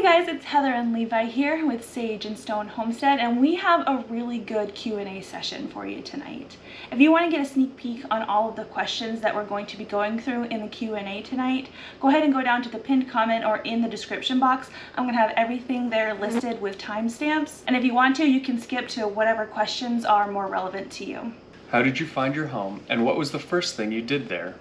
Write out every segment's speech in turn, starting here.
Hey guys, it's Heather and Levi here with Sage and Stone Homestead, and we have a really good Q&A session for you tonight. If you want to get a sneak peek on all of the questions that we're going to be going through in the Q&A tonight, go ahead and go down to the pinned comment or in the description box. I'm going to have everything there listed with timestamps, and if you want to, you can skip to whatever questions are more relevant to you. How did you find your home, and what was the first thing you did there?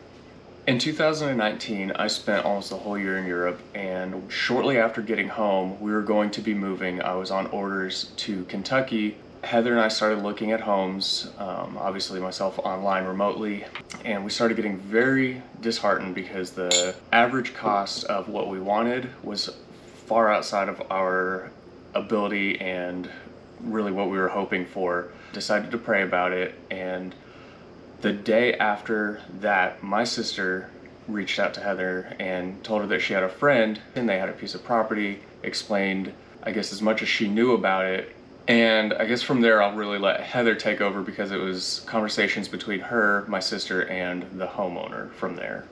In 2019, I spent almost the whole year in Europe, and shortly after getting home, we were going to be moving. I was on orders to Kentucky. Heather and I started looking at homes, obviously myself online remotely, and we started getting very disheartened because the average cost of what we wanted was far outside of our ability and really what we were hoping for. Decided to pray about it, and the day after that, my sister reached out to Heather and told her that she had a friend and they had a piece of property, explained, I guess, as much as she knew about it. And I guess from there, I'll really let Heather take over because it was conversations between her, my sister, and the homeowner from there.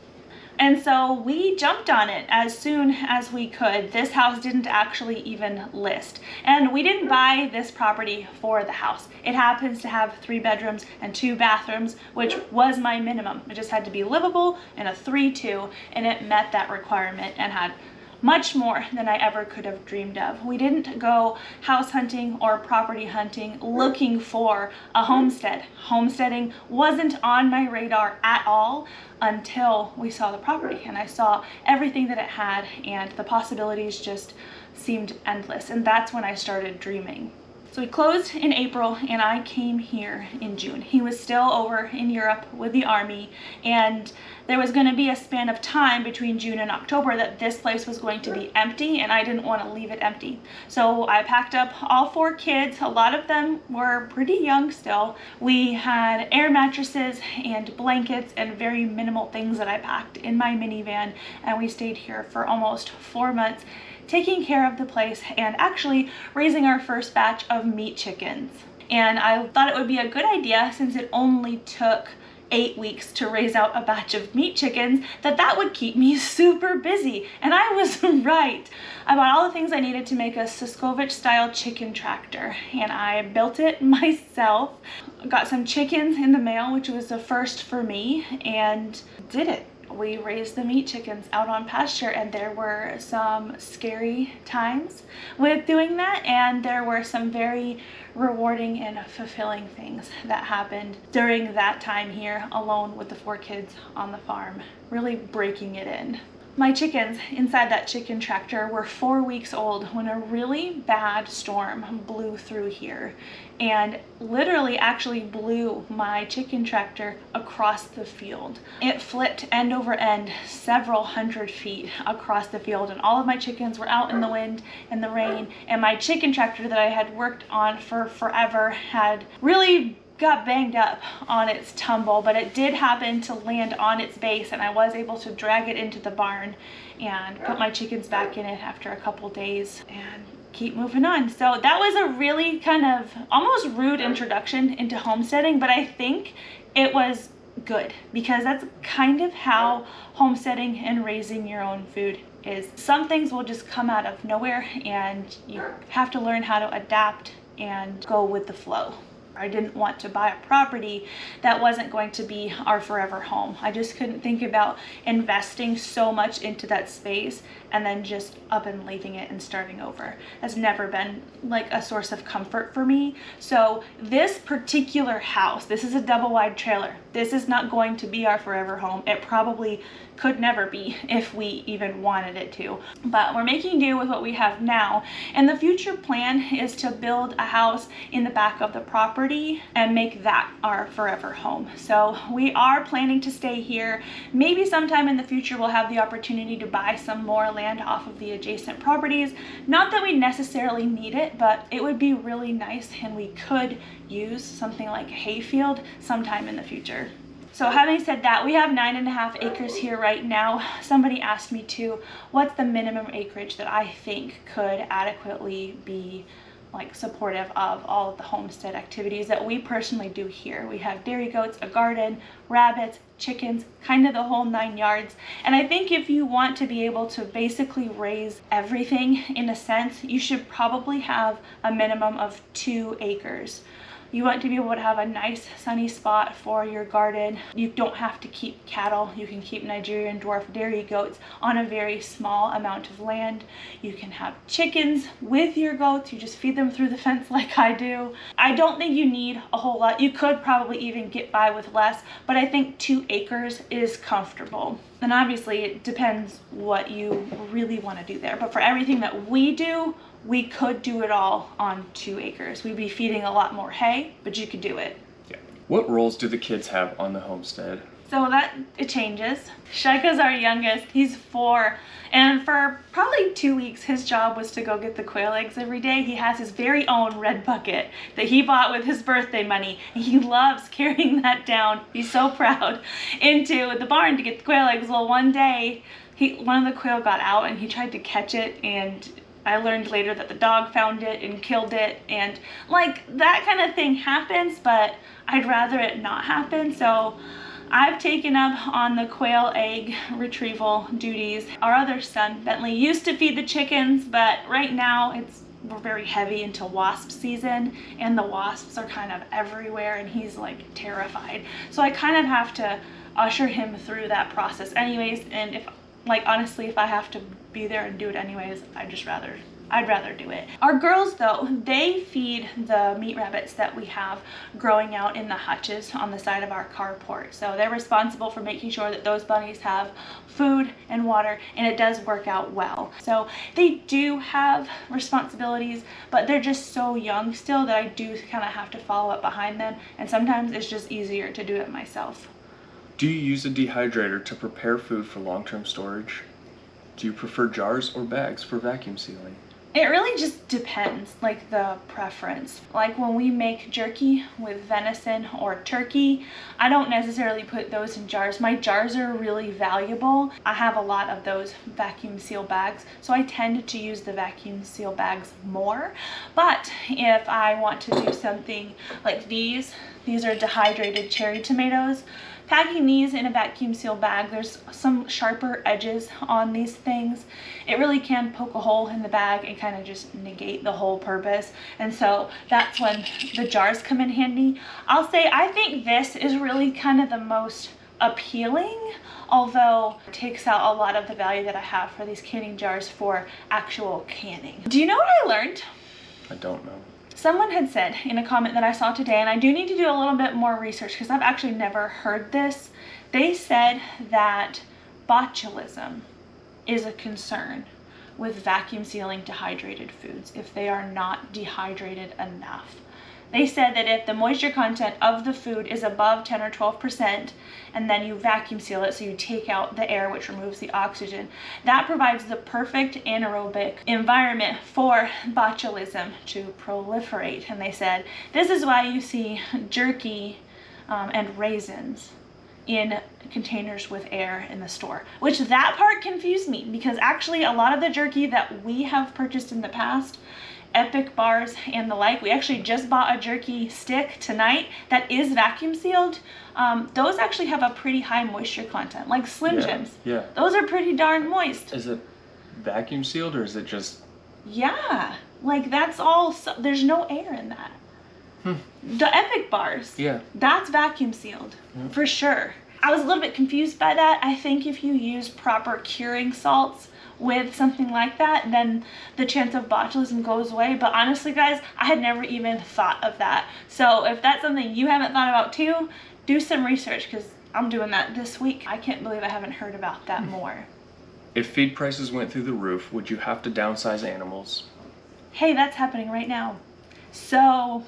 And so we jumped on it as soon as we could. This house didn't actually even list. And we didn't buy this property for the house. It happens to have 3 bedrooms and 2 bathrooms, which was my minimum. It just had to be livable and a 3-2, and it met that requirement and had much more than I ever could have dreamed of. We didn't go house hunting or property hunting looking for a homestead. Homesteading wasn't on my radar at all until we saw the property and I saw everything that it had, and the possibilities just seemed endless. And that's when I started dreaming. So we closed in April and I came here in June. He was still over in Europe with the army, and there was going to be a span of time between June and October that this place was going to be empty, and I didn't want to leave it empty. So I packed up all 4 kids. A lot of them were pretty young still. We had air mattresses and blankets and very minimal things that I packed in my minivan, and we stayed here for almost 4 months, taking care of the place and actually raising our first batch of meat chickens. And I thought it would be a good idea, since it only took 8 weeks to raise out a batch of meat chickens, that would keep me super busy. And I was right. I bought all the things I needed to make a Siskovich style chicken tractor, and I built it myself. Got some chickens in the mail, which was the first for me, and did it. We raised the meat chickens out on pasture, and there were some scary times with doing that, and there were some very rewarding and fulfilling things that happened during that time here alone with the 4 kids on the farm, really breaking it in. My chickens inside that chicken tractor were 4 weeks old when a really bad storm blew through here and literally actually blew my chicken tractor across the field. It flipped end over end several hundred feet across the field, and all of my chickens were out in the wind and the rain, and my chicken tractor that I had worked on for forever had really got banged up on its tumble, but it did happen to land on its base, and I was able to drag it into the barn and put my chickens back in it after a couple days and keep moving on. So that was a really kind of almost rude introduction into homesteading, but I think it was good because that's kind of how homesteading and raising your own food is. Some things will just come out of nowhere, and you have to learn how to adapt and go with the flow. I didn't want to buy a property that wasn't going to be our forever home. I just couldn't think about investing so much into that space and then just up and leaving it and starting over. That's never been like a source of comfort for me. So this particular house, this is a double wide trailer. This is not going to be our forever home. It probably could never be if we even wanted it to. But we're making do with what we have now. And the future plan is to build a house in the back of the property and make that our forever home. So we are planning to stay here. Maybe sometime in the future we'll have the opportunity to buy some more land off of the adjacent properties. Not that we necessarily need it, but it would be really nice, and we could use something like a hayfield sometime in the future. So having said that, we have 9.5 acres here right now. Somebody asked me what's the minimum acreage that I think could adequately be like supportive of all of the homestead activities that we personally do here. We have dairy goats, a garden, rabbits, chickens, kind of the whole 9 yards. And I think if you want to be able to basically raise everything in a sense, you should probably have a minimum of 2 acres. You want to be able to have a nice sunny spot for your garden. You don't have to keep cattle. You can keep Nigerian dwarf dairy goats on a very small amount of land. You can have chickens with your goats. You just feed them through the fence like I do. I don't think you need a whole lot. You could probably even get by with less, but I think 2 acres is comfortable. And obviously it depends what you really want to do there. But for everything that we do, we could do it all on 2 acres. We'd be feeding a lot more hay, but you could do it. Yeah. What roles do the kids have on the homestead? So it changes. Shaika's our youngest. He's 4. And for probably 2 weeks, his job was to go get the quail eggs every day. He has his very own red bucket that he bought with his birthday money. He loves carrying that down. He's so proud into the barn to get the quail eggs. Well, one day, one of the quail got out and he tried to catch it, and I learned later that the dog found it and killed it, and like that kind of thing happens, but I'd rather it not happen. So I've taken up on the quail egg retrieval duties. Our other son, Bentley, used to feed the chickens, but right now we're very heavy into wasp season, and the wasps are kind of everywhere, and he's like terrified. So I kind of have to usher him through that process anyways, and honestly, if I have to be there and do it anyways, I'd rather do it. Our girls though, they feed the meat rabbits that we have growing out in the hutches on the side of our carport. So they're responsible for making sure that those bunnies have food and water, and it does work out well. So they do have responsibilities, but they're just so young still that I do kind of have to follow up behind them, and sometimes it's just easier to do it myself. Do you use a dehydrator to prepare food for long-term storage? Do you prefer jars or bags for vacuum sealing? It really just depends, like the preference. Like when we make jerky with venison or turkey, I don't necessarily put those in jars. My jars are really valuable. I have a lot of those vacuum seal bags, so I tend to use the vacuum seal bags more. But if I want to do something like these are dehydrated cherry tomatoes. Packing these in a vacuum seal bag, there's some sharper edges on these things. It really can poke a hole in the bag and kind of just negate the whole purpose. And so that's when the jars come in handy. I'll say I think this is really kind of the most appealing, although it takes out a lot of the value that I have for these canning jars for actual canning. Do you know what I learned? I don't know. Someone had said in a comment that I saw today, and I do need to do a little bit more research because I've actually never heard this. They said that botulism is a concern with vacuum sealing dehydrated foods if they are not dehydrated enough. They said that if the moisture content of the food is above 10 or 12%, and then you vacuum seal it, so you take out the air, which removes the oxygen, that provides the perfect anaerobic environment for botulism to proliferate. And they said this is why you see jerky and raisins in containers with air in the store, which that part confused me, because actually a lot of the jerky that we have purchased in the past, Epic bars and the like, we actually just bought a jerky stick tonight that is vacuum sealed. Those actually have a pretty high moisture content, like Slim Jims. Yeah. Those are pretty darn moist. Is it vacuum sealed or is it just? Yeah, like that's all, there's no air in that. The Epic bars, Yeah. that's vacuum sealed for sure. I was a little bit confused by that. I think if you use proper curing salts with something like that, then the chance of botulism goes away. But honestly guys, I had never even thought of that. So if that's something you haven't thought about too, do some research, because I'm doing that this week. I can't believe I haven't heard about that more. If feed prices went through the roof, would you have to downsize animals? Hey, that's happening right now. So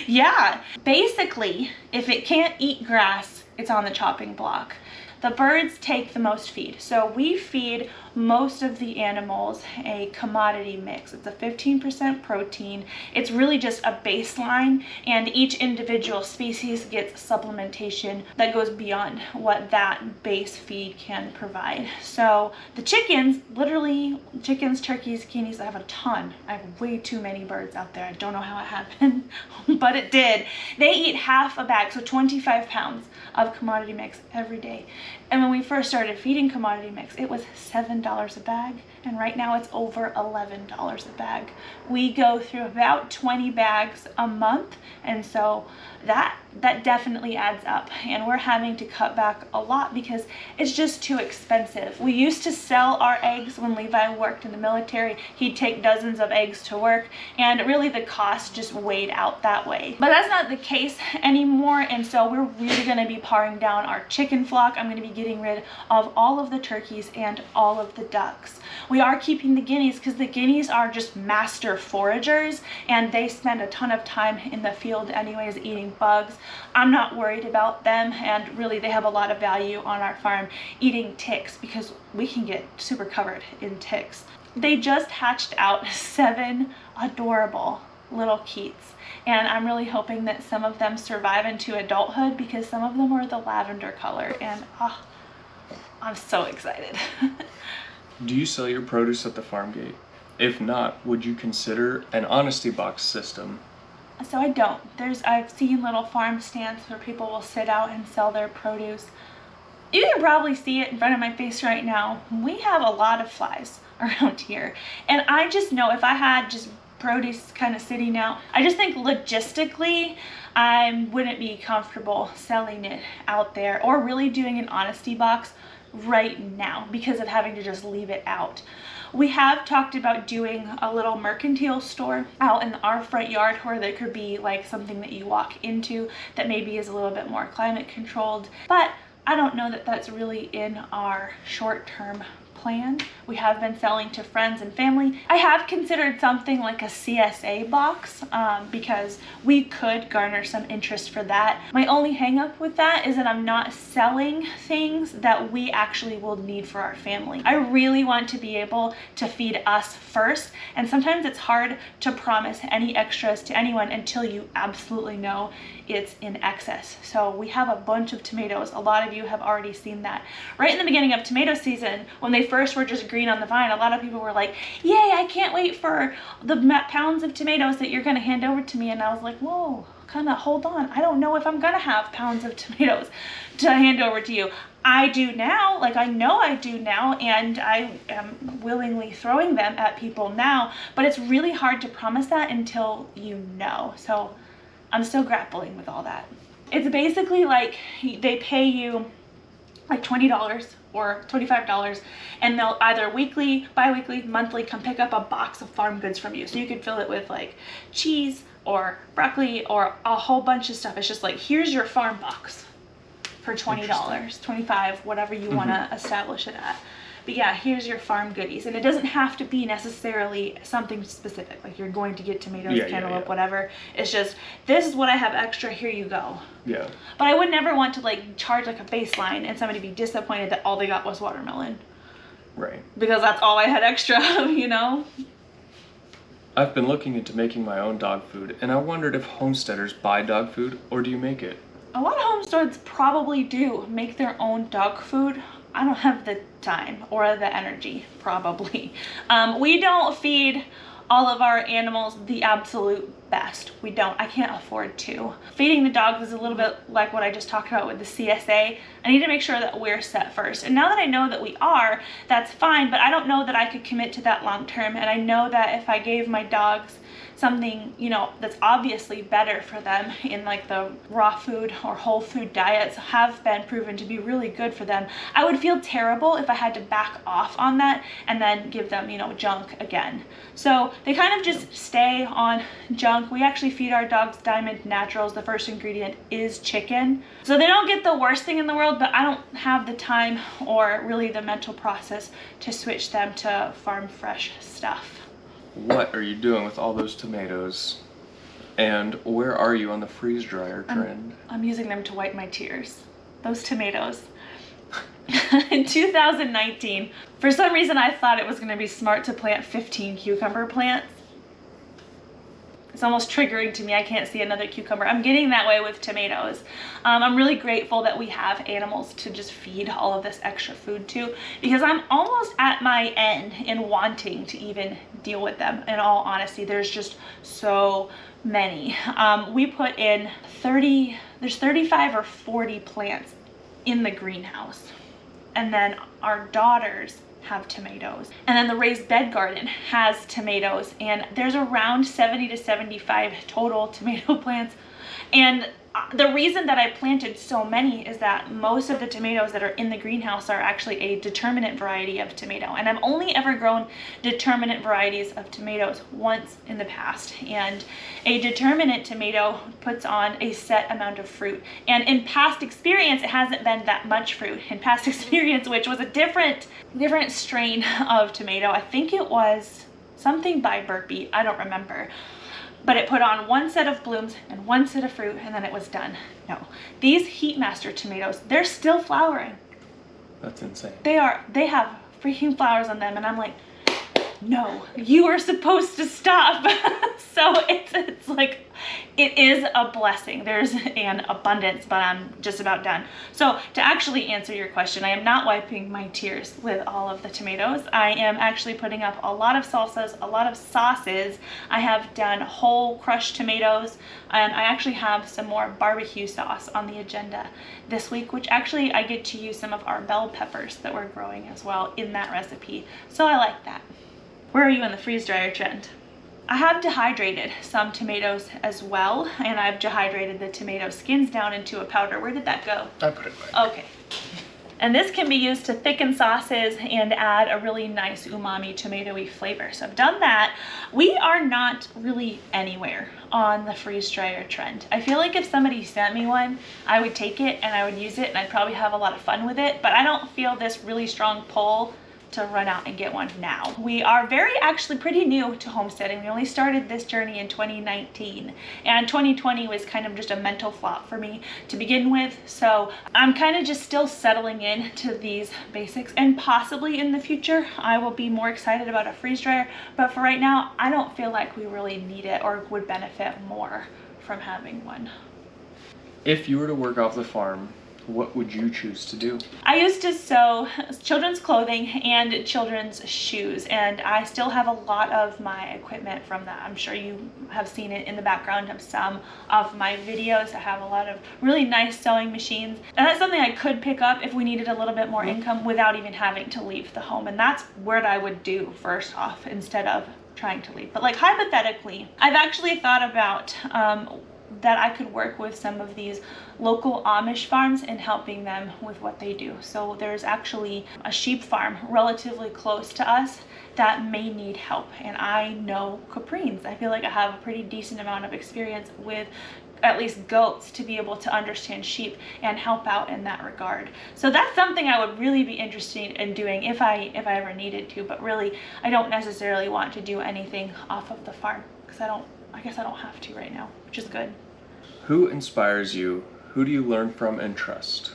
yeah, basically if it can't eat grass, it's on the chopping block. The birds take the most feed. So we feed most of the animals a commodity mix. It's a 15% protein. It's really just a baseline, and each individual species gets supplementation that goes beyond what that base feed can provide. So the chickens, literally chickens, turkeys, guineas, I have a ton. I have way too many birds out there. I don't know how it happened, but it did. They eat half a bag, so 25 pounds of commodity mix every day. And when we first started feeding commodity mix, it was $7 a bag, and right now it's over $11 a bag. We go through about 20 bags a month, and so that definitely adds up, and we're having to cut back a lot because it's just too expensive. We used to sell our eggs when Levi worked in the military. He'd take dozens of eggs to work, and really the cost just weighed out that way. But that's not the case anymore, and so we're really going to be paring down our chicken flock. I'm going to be getting rid of all of the turkeys and all of the ducks. We are keeping the guineas because the guineas are just master foragers, and they spend a ton of time in the field anyways eating bugs. I'm not worried about them, and really they have a lot of value on our farm eating ticks because we can get super covered in ticks. They just hatched out 7 adorable little Keats, and I'm really hoping that some of them survive into adulthood because some of them are the lavender color, and I'm so excited. Do you sell your produce at the farm gate? If not, would you consider an honesty box system? So I don't. I've seen little farm stands where people will sit out and sell their produce. You can probably see it in front of my face right now. We have a lot of flies around here, and I just know if I had just produce kind of sitting out, I just think logistically I wouldn't be comfortable selling it out there or really doing an honesty box right now because of having to just leave it out. We have talked about doing a little mercantile store out in our front yard where there could be like something that you walk into that maybe is a little bit more climate controlled, but I don't know that that's really in our short-term plan. We have been selling to friends and family. I have considered something like a CSA box because we could garner some interest for that. My only hang up with that is that I'm not selling things that we actually will need for our family. I really want to be able to feed us first, and sometimes it's hard to promise any extras to anyone until you absolutely know it's in excess. So we have a bunch of tomatoes. A lot of you have already seen that. Right in the beginning of tomato season, when they first were just green on the vine, a lot of people were like, yay, I can't wait for the pounds of tomatoes that you're gonna hand over to me. And I was like, whoa, kind of hold on. I don't know if I'm gonna have pounds of tomatoes to hand over to you. I do now, like I know I do now, and I am willingly throwing them at people now, but it's really hard to promise that until you know. So I'm still grappling with all that. It's basically like they pay you like $20 or $25, and they'll either weekly, bi-weekly, monthly come pick up a box of farm goods from you. So you could fill it with like cheese or broccoli or a whole bunch of stuff. It's just like, here's your farm box for $20, $25, whatever you want to establish it at. But yeah, here's your farm goodies. And it doesn't have to be necessarily something specific, like you're going to get tomatoes, cantaloupe, whatever. It's just, this is what I have extra, here you go. Yeah. But I would never want to like charge like a baseline and somebody be disappointed that all they got was watermelon. Right. Because that's all I had extra of, you know? I've been looking into making my own dog food, and I wondered if homesteaders buy dog food, or do you make it? A lot of homesteads probably do make their own dog food. I don't have the time or the energy, probably. We don't feed all of our animals the absolute best. We don't. I can't afford to. Feeding the dogs is a little bit like what I just talked about with the CSA. I need to make sure that we're set first. And now that I know that we are, that's fine, but I don't know that I could commit to that long term. And I know that if I gave my dogs something, you know, that's obviously better for them in like the raw food or whole food diets have been proven to be really good for them, I would feel terrible if I had to back off on that and then give them, you know, junk again. So they kind of just stay on junk. We actually feed our dogs Diamond Naturals. The first ingredient is chicken. So they don't get the worst thing in the world, but I don't have the time or really the mental process to switch them to farm fresh stuff. What are you doing with all those tomatoes? And where are you on the freeze dryer trend? I'm using them to wipe my tears. Those tomatoes. In 2019, for some reason I thought it was going to be smart to plant 15 cucumber plants. It's almost triggering to me. I can't see another cucumber. I'm getting that way with tomatoes. I'm really grateful that we have animals to just feed all of this extra food to, because I'm almost at my end in wanting to even deal with them. In all honesty, there's just so many. We put in there's 35 or 40 plants in the greenhouse. And then our daughters have tomatoes, and then the raised bed garden has tomatoes, and there's around 70 to 75 total tomato plants. And the reason that I planted so many is that most of the tomatoes that are in the greenhouse are actually a determinate variety of tomato, and I've only ever grown determinate varieties of tomatoes once in the past. And a determinate tomato puts on a set amount of fruit, and in past experience it hasn't been that much fruit. In past experience, which was a different strain of tomato, I think it was something by Burpee, I don't remember, but it put on one set of blooms and one set of fruit, and then it was done. No, these Heatmaster tomatoes, they're still flowering. That's insane. They have freaking flowers on them, and I'm like, no, you are supposed to stop. So it's like, it is a blessing. There's an abundance, but I'm just about done. So to actually answer your question, I am not wiping my tears with all of the tomatoes. I am actually putting up a lot of salsas, a lot of sauces. I have done whole crushed tomatoes, and I actually have some more barbecue sauce on the agenda this week, which actually I get to use some of our bell peppers that we're growing as well in that recipe. So I like that. Where are you in the freeze dryer trend? I have dehydrated some tomatoes as well, and I've dehydrated the tomato skins down into a powder. Where did that go? I put it back. Okay. And this can be used to thicken sauces and add a really nice umami tomatoey flavor. So I've done that. We are not really anywhere on the freeze dryer trend. I feel like if somebody sent me one, I would take it and I would use it and I'd probably have a lot of fun with it, but I don't feel this really strong pull to run out and get one now. We are actually pretty new to homesteading. We only started this journey in 2019, and 2020 was kind of just a mental flop for me to begin with. So I'm kind of just still settling in to these basics, and possibly in the future I will be more excited about a freeze dryer, but for right now I don't feel like we really need it or would benefit more from having one. If you were to work off the farm, what would you choose to do? I used to sew children's clothing and children's shoes, and I still have a lot of my equipment from that. I'm sure you have seen it in the background of some of my videos. I have a lot of really nice sewing machines, and that's something I could pick up if we needed a little bit more income without even having to leave the home, and that's what I would do first off instead of trying to leave. But like hypothetically, I've actually thought about that I could work with some of these local Amish farms and helping them with what they do. So there's actually a sheep farm relatively close to us that may need help, and I know caprines. I feel like I have a pretty decent amount of experience with at least goats to be able to understand sheep and help out in that regard. So that's something I would really be interested in doing if I ever needed to, but really I don't necessarily want to do anything off of the farm because I guess I don't have to right now, which is good. Who inspires you? Who do you learn from and trust?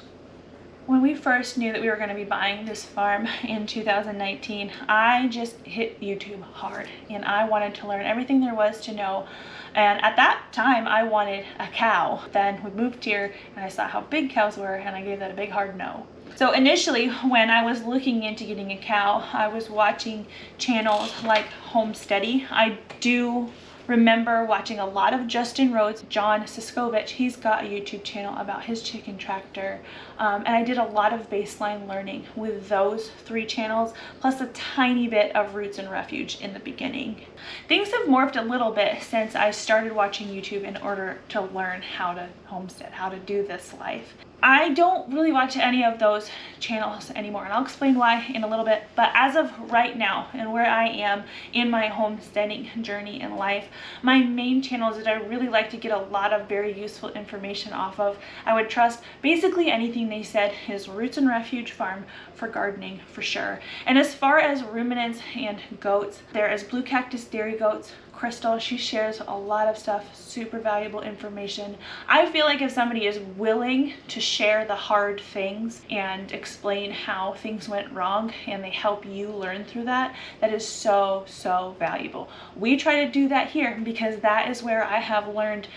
When we first knew that we were going to be buying this farm in 2019, I just hit YouTube hard and I wanted to learn everything there was to know. And at that time, I wanted a cow. Then we moved here and I saw how big cows were and I gave that a big hard no. So initially, when I was looking into getting a cow, I was watching channels like Homesteading. I do remember watching a lot of Justin Rhodes, John Siskovich. He's got a YouTube channel about his chicken tractor. And I did a lot of baseline learning with those 3 channels, plus a tiny bit of Roots and Refuge in the beginning. Things have morphed a little bit since I started watching YouTube in order to learn how to homestead, how to do this life. I don't really watch any of those channels anymore, and I'll explain why in a little bit. But as of right now and where I am in my homesteading journey in life, my main channels that I really like to get a lot of very useful information off of, I would trust basically anything they said, is Roots and Refuge Farm for gardening for sure. And as far as ruminants and goats, there is Blue Cactus Dairy Goats, Crystal. She shares a lot of stuff, super valuable information. I feel like if somebody is willing to share the hard things and explain how things went wrong and they help you learn through that, that is so, so valuable. We try to do that here because that is where I have learned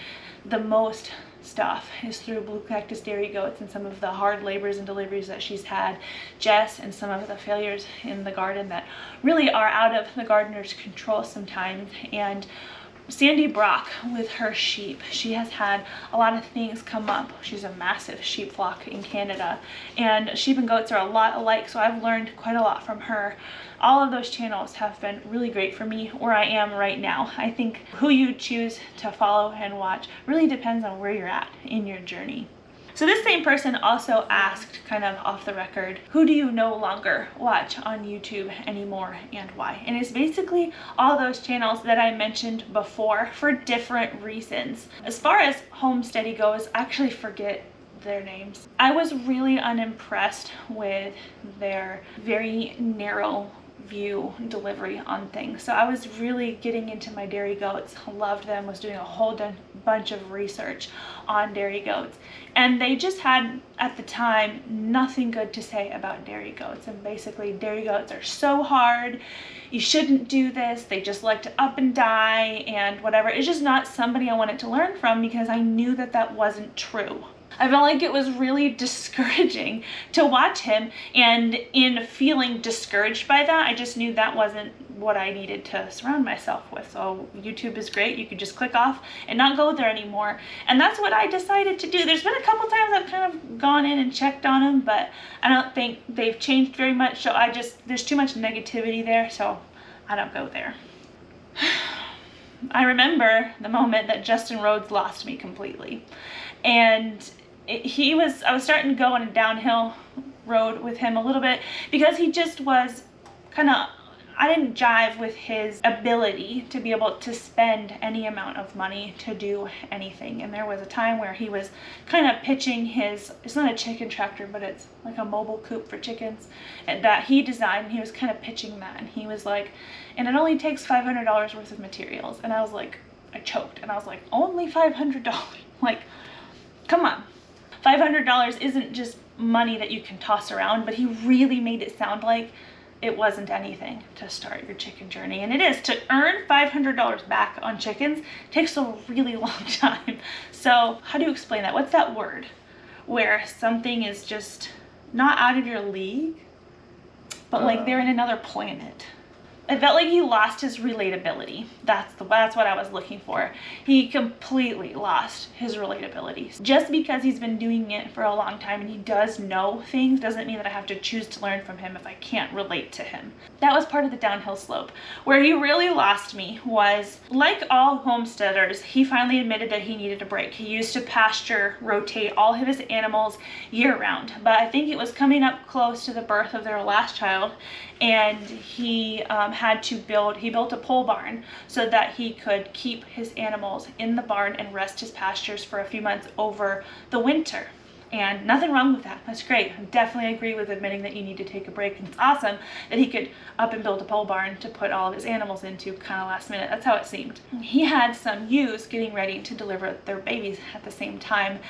the most stuff, is through Blue Cactus Dairy Goats and some of the hard labors and deliveries that she's had, Jess, and some of the failures in the garden that really are out of the gardener's control sometimes. And Sandy Brock with her sheep, she has had a lot of things come up. She's a massive sheep flock in Canada, and sheep and goats are a lot alike, so I've learned quite a lot from her. All of those channels have been really great for me where I am right now. I think who you choose to follow and watch really depends on where you're at in your journey. So this same person also asked, kind of off the record, who do you no longer watch on YouTube anymore and why? And it's basically all those channels that I mentioned before for different reasons. As far as homesteading goes, I actually forget their names. I was really unimpressed with their very narrow view delivery on things. So I was really getting into my dairy goats, loved them, was doing a whole bunch of research on dairy goats, and they just had at the time nothing good to say about dairy goats. And basically, dairy goats are so hard, you shouldn't do this, they just like to up and die and whatever. It's just not somebody I wanted to learn from because I knew that that wasn't true. I felt like it was really discouraging to watch him, and in feeling discouraged by that, I just knew that wasn't what I needed to surround myself with. So YouTube is great, you could just click off and not go there anymore, and that's what I decided to do. There's been a couple times I've kind of gone in and checked on them, but I don't think they've changed very much, so there's too much negativity there, so I don't go there. I remember the moment that Justin Rhodes lost me completely, and I was starting to go on a downhill road with him a little bit because he just was I didn't jive with his ability to be able to spend any amount of money to do anything. And there was a time where he was kind of pitching it's not a chicken tractor, but it's like a mobile coop for chickens that he designed, and he was kind of pitching that, and he was like, and it only takes $500 worth of materials. And I was like, I choked, and I was like, only $500? Like, come on. $500 isn't just money that you can toss around, but he really made it sound like it wasn't anything to start your chicken journey. And it is. To earn $500 back on chickens takes a really long time. So how do you explain that? What's that word where something is just not out of your league, but like they're in another planet? I felt like he lost his relatability. That's what I was looking for. He completely lost his relatability. Just because he's been doing it for a long time and he does know things doesn't mean that I have to choose to learn from him if I can't relate to him. That was part of the downhill slope. Where he really lost me was, like all homesteaders, he finally admitted that he needed a break. He used to pasture rotate all of his animals year round, but I think it was coming up close to the birth of their last child, and he built a pole barn so that he could keep his animals in the barn and rest his pastures for a few months over the winter. And nothing wrong with that. That's great. I definitely agree with admitting that you need to take a break. And it's awesome that he could up and build a pole barn to put all of his animals into kind of last minute. That's how it seemed. He had some ewes getting ready to deliver their babies at the same time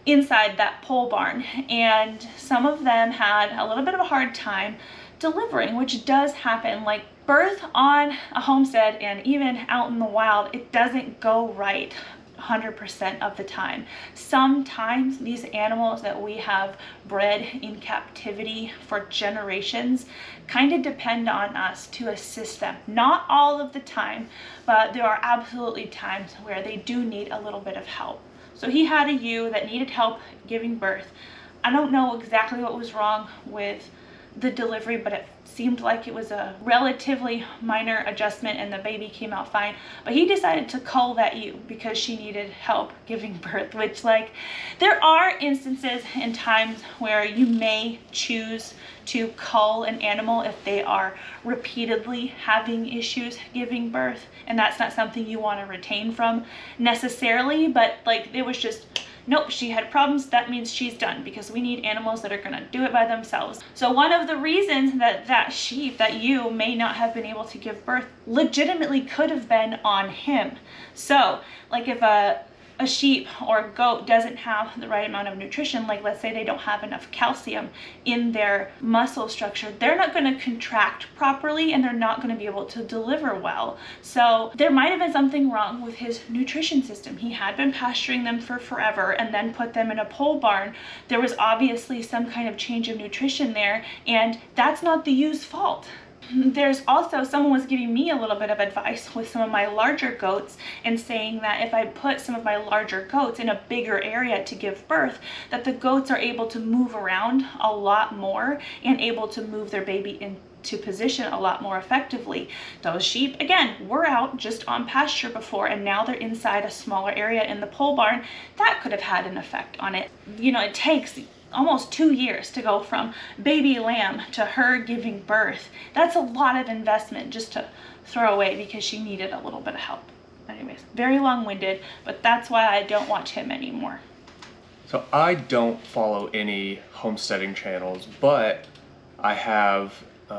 inside that pole barn. And some of them had a little bit of a hard time delivering, which does happen. Like, birth on a homestead and even out in the wild, it doesn't go right 100% of the time. Sometimes these animals that we have bred in captivity for generations kind of depend on us to assist them. Not all of the time, but there are absolutely times where they do need a little bit of help. So he had a ewe that needed help giving birth. I don't know exactly what was wrong with the delivery, but it seemed like it was a relatively minor adjustment and the baby came out fine. But he decided to cull that ewe because she needed help giving birth, which, like, there are instances and times where you may choose to cull an animal if they are repeatedly having issues giving birth, and that's not something you want to retain from necessarily, but like, it was just nope, she had problems, that means she's done, because we need animals that are going to do it by themselves. So one of the reasons that sheep, that ewe may not have been able to give birth, legitimately could have been on him. So like if a sheep or a goat doesn't have the right amount of nutrition, like let's say they don't have enough calcium in their muscle structure, they're not going to contract properly and they're not going to be able to deliver well. So there might have been something wrong with his nutrition system. He had been pasturing them for forever and then put them in a pole barn. There was obviously some kind of change of nutrition there, and that's not the ewe's fault. There's also, someone was giving me a little bit of advice with some of my larger goats and saying that if I put some of my larger goats in a bigger area to give birth, that the goats are able to move around a lot more and able to move their baby into position a lot more effectively. Those sheep, again, were out just on pasture before, and now they're inside a smaller area in the pole barn. That could have had an effect on it. You know, it takes almost 2 years to go from baby lamb to her giving birth. That's a lot of investment just to throw away because she needed a little bit of help. Anyways, very long-winded, but that's why I don't watch him anymore. So I don't follow any homesteading channels, but I have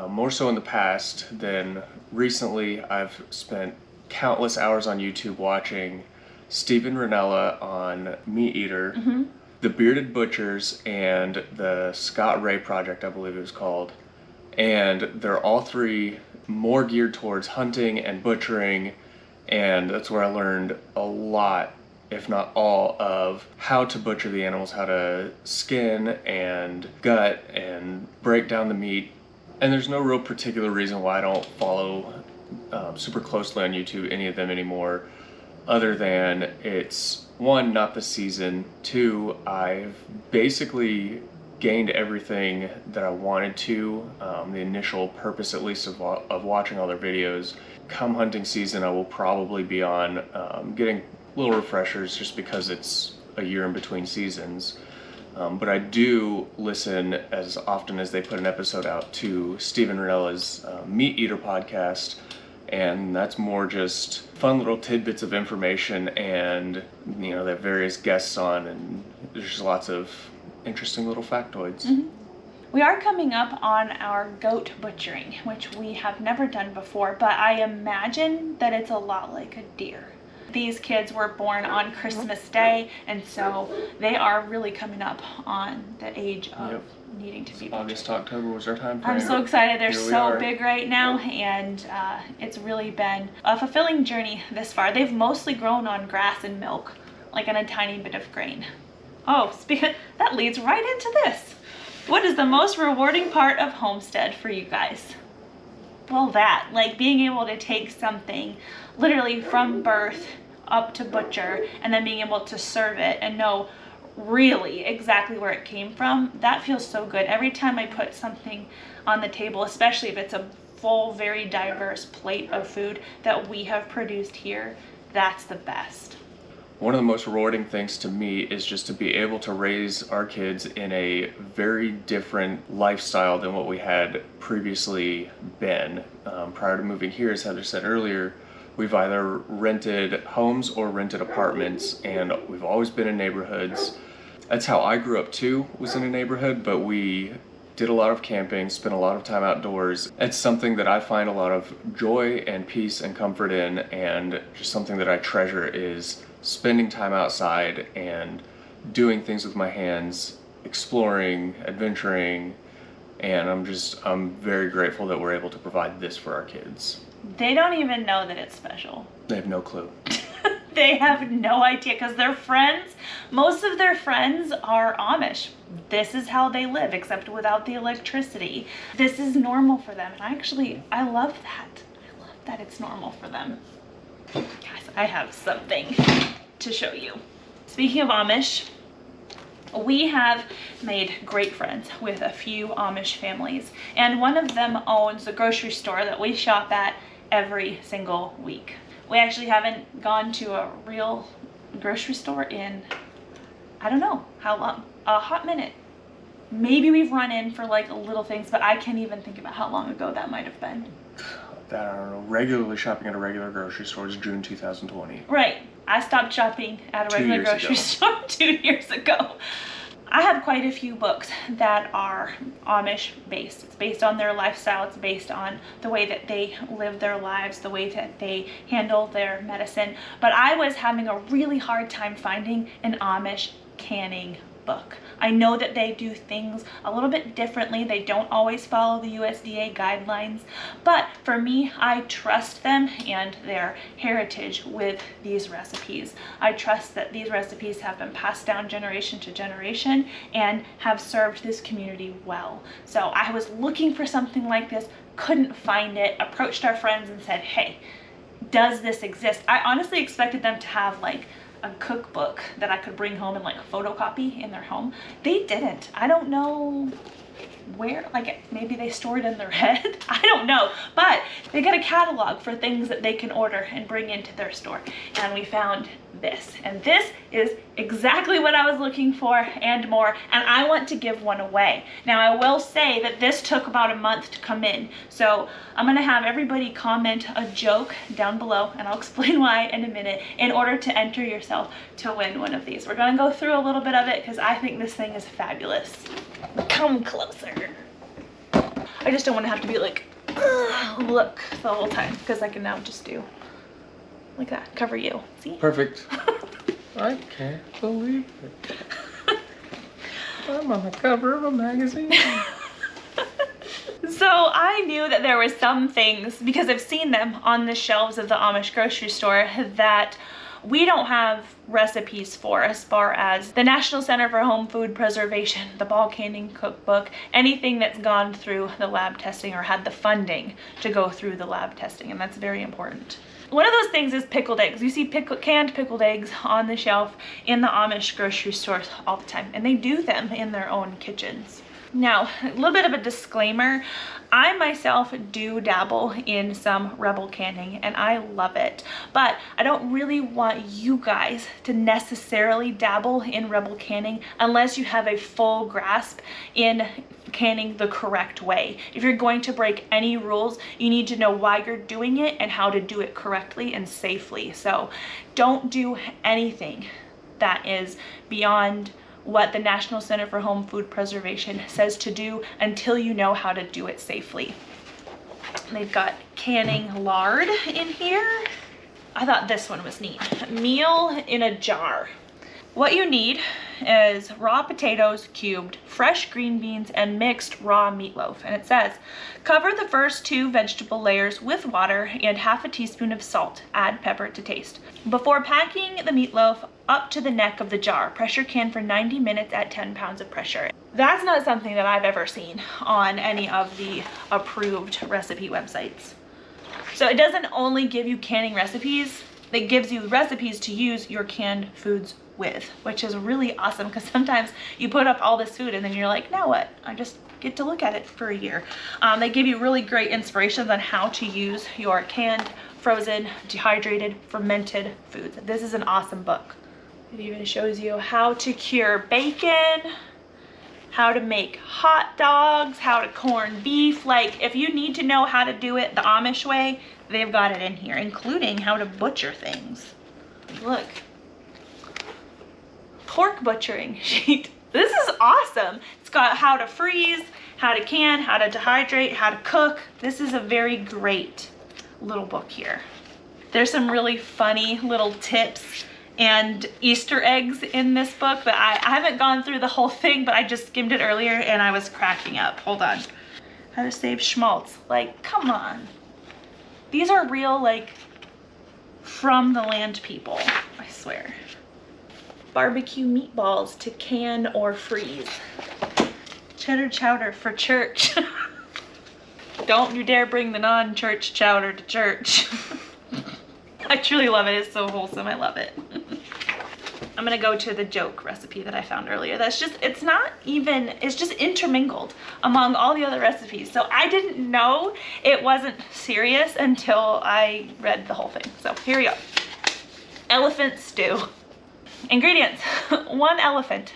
more so in the past than recently. I've spent countless hours on YouTube watching Steven Rinella on Meat Eater, the Bearded Butchers, and the Scott Ray Project, I believe it was called. And they're all three more geared towards hunting and butchering, and that's where I learned a lot, if not all, of how to butcher the animals, how to skin and gut and break down the meat. And there's no real particular reason why I don't follow super closely on YouTube any of them anymore, other than it's, one, not the season, two, I've basically gained everything that I wanted to, the initial purpose at least of watching all their videos. Come hunting season, I will probably be on getting little refreshers just because it's a year in between seasons. But I do listen as often as they put an episode out to Steven Rinella's Meat Eater podcast, and that's more just fun little tidbits of information, and you know, they have various guests on, and there's just lots of interesting little factoids. We are coming up on our goat butchering, which we have never done before, but I imagine that it's a lot like a deer. These kids were born on Christmas Day, and so they are really coming up on the age of needing to be butchered. August, October was our time frame. I'm so excited. They're so big right now, and it's really been a fulfilling journey this far. They've mostly grown on grass and milk, like on a tiny bit of grain. Oh, that leads right into this. What is the most rewarding part of Homestead for you guys? Well, that, like being able to take something literally from birth up to butcher and then being able to serve it and know really exactly where it came from, that feels so good. Every time I put something on the table, especially if it's a full, very diverse plate of food that we have produced here, that's the best. One of the most rewarding things to me is just to be able to raise our kids in a very different lifestyle than what we had previously been. Prior to moving here, as Heather said earlier, we've either rented homes or rented apartments, and we've always been in neighborhoods. That's how I grew up too, was in a neighborhood, but we did a lot of camping, spent a lot of time outdoors. It's something that I find a lot of joy and peace and comfort in, and just something that I treasure is spending time outside and doing things with my hands, exploring, adventuring, and I'm very grateful that we're able to provide this for our kids. They don't even know that it's special. They have no clue. They have no idea, because their friends, most of their friends are Amish. This is how they live, except without the electricity. This is normal for them, and I love that. I love that it's normal for them. Guys, I have something to show you. Speaking of Amish, we have made great friends with a few Amish families, and one of them owns a grocery store that we shop at every single week. We actually haven't gone to a real grocery store in, I don't know how long, a hot minute. Maybe we've run in for like little things, but I can't even think about how long ago that might have been. I don't know, regularly shopping at a regular grocery store is June 2020. Right. I stopped shopping at a 2 regular years grocery ago. store 2 years ago. I have quite a few books that are Amish based. It's based on their lifestyle. It's based on the way that they live their lives, the way that they handle their medicine. But I was having a really hard time finding an Amish canning book. I know that they do things a little bit differently. They don't always follow the USDA guidelines, but for me, I trust them and their heritage with these recipes. I trust that these recipes have been passed down generation to generation and have served this community well. So I was looking for something like this, couldn't find it, approached our friends and said, hey, does this exist? I honestly expected them to have like a cookbook that I could bring home and like photocopy in their home. They didn't. I don't know where, like maybe they store it in their head. I don't know, but they got a catalog for things that they can order and bring into their store. And we found this, and this is exactly what I was looking for and more, and I want to give one away. Now I will say that this took about a month to come in, so I'm gonna have everybody comment a joke down below, and I'll explain why in a minute, in order to enter yourself to win one of these. We're gonna go through a little bit of it because I think this thing is fabulous. Come closer. I just don't want to have to be like, look the whole time, because I can now just do like that, cover you, see? Perfect. I can't believe it. I'm on the cover of a magazine. So I knew that there were some things, because I've seen them on the shelves of the Amish grocery store, that we don't have recipes for, as far as the National Center for Home Food Preservation, the Ball Canning Cookbook, anything that's gone through the lab testing or had the funding to go through the lab testing, and that's very important. One of those things is pickled eggs. You see canned pickled eggs on the shelf in the Amish grocery stores all the time, and they do them in their own kitchens. Now, a little bit of a disclaimer, I myself do dabble in some Rebel canning and I love it, but I don't really want you guys to necessarily dabble in Rebel canning unless you have a full grasp in canning the correct way. If you're going to break any rules, you need to know why you're doing it and how to do it correctly and safely. So don't do anything that is beyond what the National Center for Home Food Preservation says to do until you know how to do it safely. They've got canning lard in here. I thought this one was neat. Meal in a jar. What you need is raw potatoes cubed, fresh green beans, and mixed raw meatloaf. And it says, cover the first 2 vegetable layers with water and half a teaspoon of salt. Add pepper to taste. Before packing the meatloaf up to the neck of the jar, pressure can for 90 minutes at 10 pounds of pressure. That's not something that I've ever seen on any of the approved recipe websites. So it doesn't only give you canning recipes, it gives you recipes to use your canned foods with, which is really awesome, because sometimes you put up all this food and then you're like, now what? I just get to look at it for a year. They give you really great inspirations on how to use your canned, frozen, dehydrated, fermented foods. This is an awesome book. It even shows you how to cure bacon, how to make hot dogs, how to corn beef. Like, if you need to know how to do it the Amish way, they've got it in here, including how to butcher things. Look. Pork butchering sheet. This is awesome. It's got how to freeze, how to can, how to dehydrate, how to cook. This is a very great little book here. There's some really funny little tips and Easter eggs in this book, but I haven't gone through the whole thing, but I just skimmed it earlier and I was cracking up. Hold on. How to save schmaltz. Like, come on. These are real, like, from the land people, I swear. Barbecue meatballs to can or freeze. Cheddar chowder for church. Don't you dare bring the non-church chowder to church. I truly love it. It's so wholesome. I love it. I'm gonna go to the joke recipe that I found earlier. That's just, it's just intermingled among all the other recipes. So I didn't know it wasn't serious until I read the whole thing. So here we go. Elephant stew. Ingredients: 1 elephant,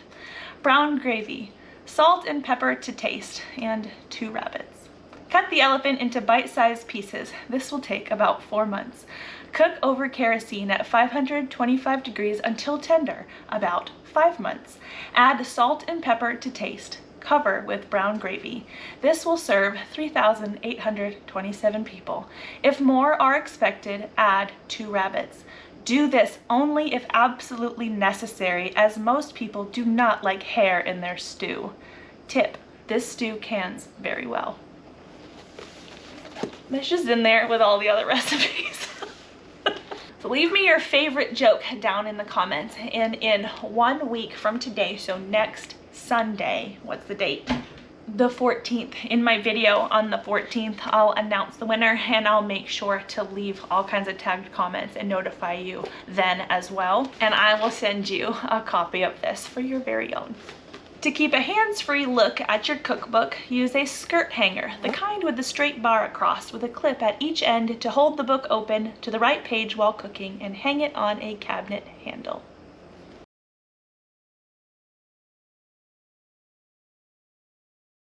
brown gravy, salt and pepper to taste, and 2 rabbits. Cut the elephant into bite-sized pieces. This will take about 4 months. Cook over kerosene at 525 degrees until tender, about 5 months. Add salt and pepper to taste. Cover with brown gravy. This will serve 3,827 people. If more are expected, add 2 rabbits. Do this only if absolutely necessary, as most people do not like hair in their stew. Tip: this stew cans very well. That's just in there with all the other recipes. So leave me your favorite joke down in the comments. And in 1 week from today, so next Sunday, what's the date? The 14th. In my video on the 14th, I'll announce the winner, and I'll make sure to leave all kinds of tagged comments and notify you then as well. And I will send you a copy of this for your very own. To keep a hands-free look at your cookbook, use a skirt hanger, the kind with the straight bar across with a clip at each end to hold the book open to the right page while cooking, and hang it on a cabinet handle.